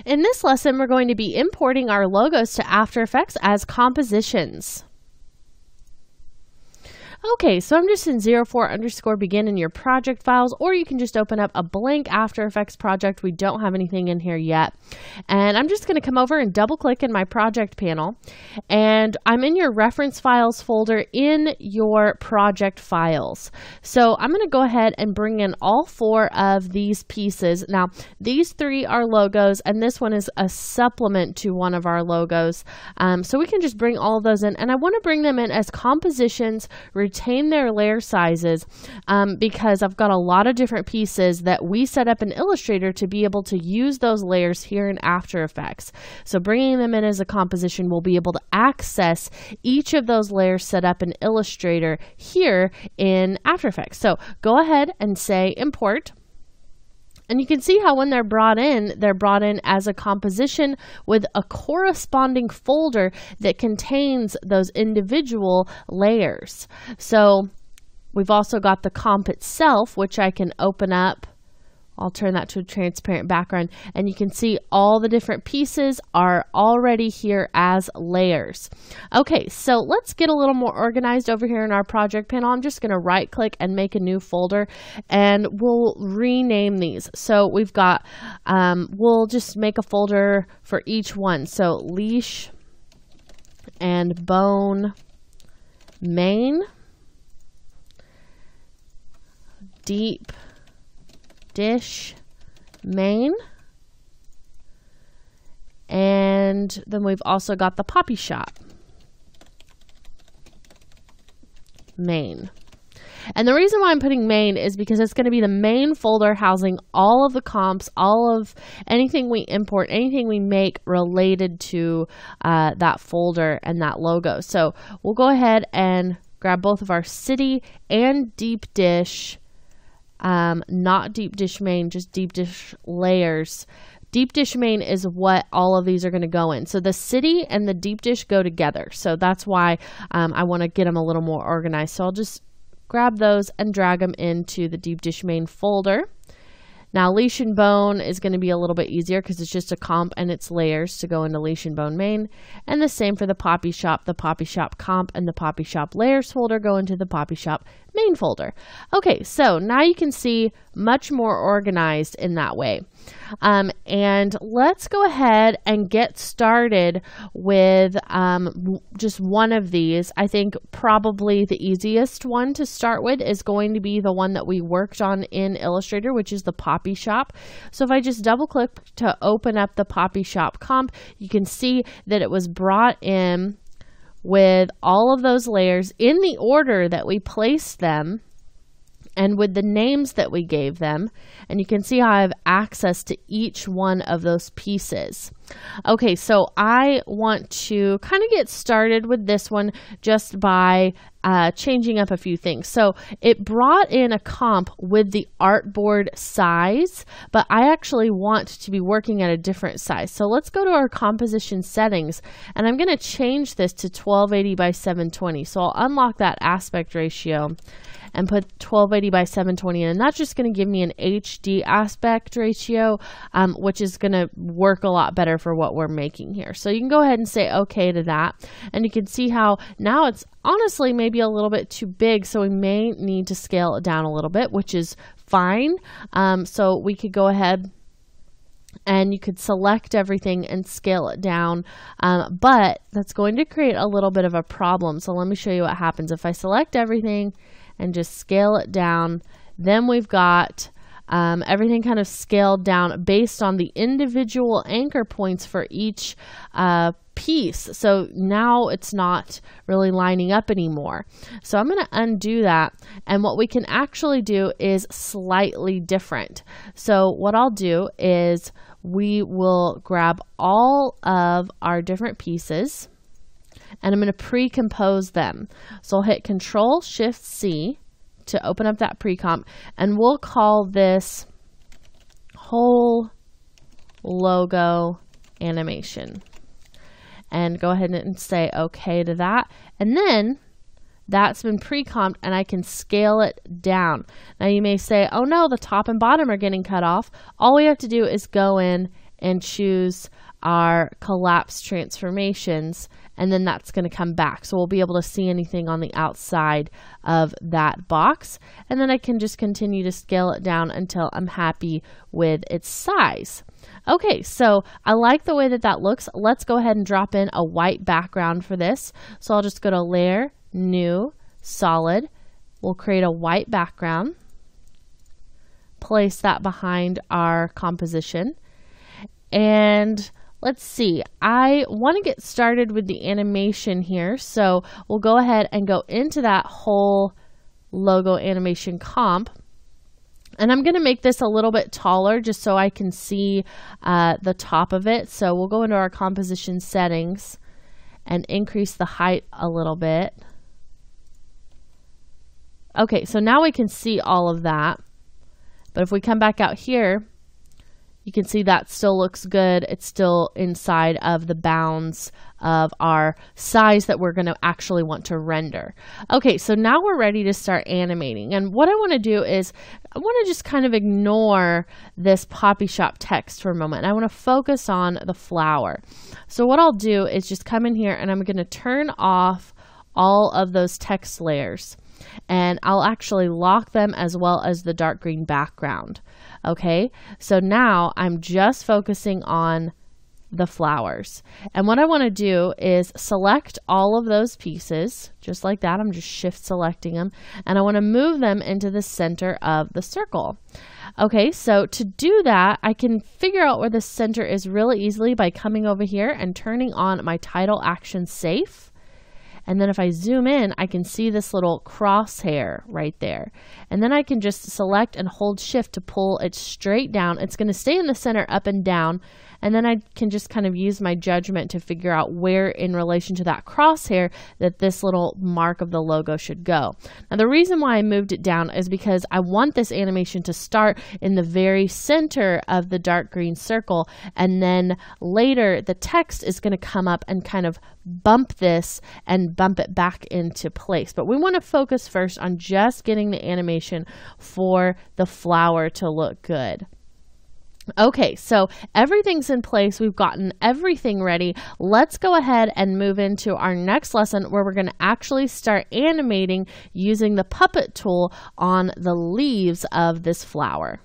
In this lesson, we're going to be importing our logos to After Effects as compositions. Okay, so I'm just in 04_begin in your project files, or you can just open up a blank After Effects project. We don't have anything in here yet. And I'm just going to come over and double click in my project panel. And I'm in your reference files folder in your project files. So I'm going to go ahead and bring in all 4 of these pieces. Now, these 3 are logos, and this one is a supplement to one of our logos. So we can just bring all of those in. And I want to bring them in as compositions, retain their layer sizes, because I've got a lot of different pieces that we set up in Illustrator to be able to use those layers here in After Effects. So bringing them in as a composition, we'll be able to access each of those layers set up in Illustrator here in After Effects. So go ahead and say import. And you can see how when they're brought in as a composition with a corresponding folder that contains those individual layers. So we've also got the comp itself, which I can open up. I'll turn that to a transparent background, and you can see all the different pieces are already here as layers. Okay, so let's get a little more organized over here in our project panel. I'm just going to right click and make a new folder, and we'll rename these. So we've got, we'll just make a folder for each one. So leash and bone main, deep dish main, and then we've also got the poppy shop main. And the reason why I'm putting main is because it's going to be the main folder housing all of the comps, all of anything we import, anything we make related to that folder and that logo. So we'll go ahead and grab both of our city and deep dish, not deep dish main, just deep dish layers. Deep dish main is what all of these are going to go in. So the city and the deep dish go together. So that's why I want to get them a little more organized. So I'll just grab those and drag them into the deep dish main folder. Now leash and bone is going to be a little bit easier because it's just a comp and it's layers to go into leash and bone main. And the same for the poppy shop comp and the poppy shop layers folder go into the poppy shop main folder. Okay, so now you can see much more organized in that way. And let's go ahead and get started with just one of these. I think probably the easiest one to start with is going to be the one that we worked on in Illustrator, which is the poppy shop. So if I just double click to open up the poppy shop comp, you can see that it was brought in with all of those layers in the order that we placed them and with the names that we gave them. And you can see how I have access to each one of those pieces. Okay, so I want to kind of get started with this one just by changing up a few things. So it brought in a comp with the artboard size, but I actually want to be working at a different size. So let's go to our composition settings, and I'm going to change this to 1280 by 720. So I'll unlock that aspect ratio and put 1280 by 720 in. And that's just going to give me an HD aspect ratio, which is going to work a lot better for what we're making here. So you can go ahead and say okay to that. And you can see how now it's honestly maybe a little bit too big, so we may need to scale it down a little bit, which is fine. So we could go ahead and you could select everything and scale it down, but that's going to create a little bit of a problem. So let me show you what happens. If I select everything and just scale it down, then we've got everything kind of scaled down based on the individual anchor points for each piece. So now it's not really lining up anymore. So I'm going to undo that. And what we can actually do is slightly different. So what I'll do is we will grab all of our different pieces and I'm going to pre-compose them. So I'll hit Control-Shift-C to open up that pre-comp, and we'll call this whole logo animation. And go ahead and say okay to that. And then that's been pre-comped and I can scale it down. Now you may say, oh no, the top and bottom are getting cut off. All we have to do is go in and choose our collapse transformations, and then that's going to come back. So we'll be able to see anything on the outside of that box. And then I can just continue to scale it down until I'm happy with its size. Okay, so I like the way that that looks. Let's go ahead and drop in a white background for this. So I'll just go to Layer, New, Solid. We'll create a white background. Place that behind our composition. And let's see, I want to get started with the animation here. So we'll go ahead and go into that whole logo animation comp. And I'm going to make this a little bit taller just so I can see the top of it. So we'll go into our composition settings and increase the height a little bit. Okay, so now we can see all of that. But if we come back out here, you can see that still looks good. It's still inside of the bounds of our size that we're going to actually want to render. Okay, so now we're ready to start animating. And what I want to do is I want to just kind of ignore this Poppy Shop text for a moment. I want to focus on the flower. So what I'll do is just come in here and I'm going to turn off all of those text layers. And I'll actually lock them as well as the dark green background. Okay, so now I'm just focusing on the flowers. And what I want to do is select all of those pieces, just like that. I'm just shift selecting them. And I want to move them into the center of the circle. Okay, so to do that, I can figure out where the center is really easily by coming over here and turning on my title action safe. And then if I zoom in, I can see this little crosshair right there. And then I can just select and hold shift to pull it straight down. It's going to stay in the center up and down. And then I can just kind of use my judgment to figure out where in relation to that crosshair that this little mark of the logo should go. Now the reason why I moved it down is because I want this animation to start in the very center of the dark green circle, and then later the text is going to come up and kind of bump this and bump it back into place. But we want to focus first on just getting the animation for the flower to look good. Okay, so everything's in place. We've gotten everything ready. Let's go ahead and move into our next lesson where we're going to actually start animating using the puppet tool on the leaves of this flower.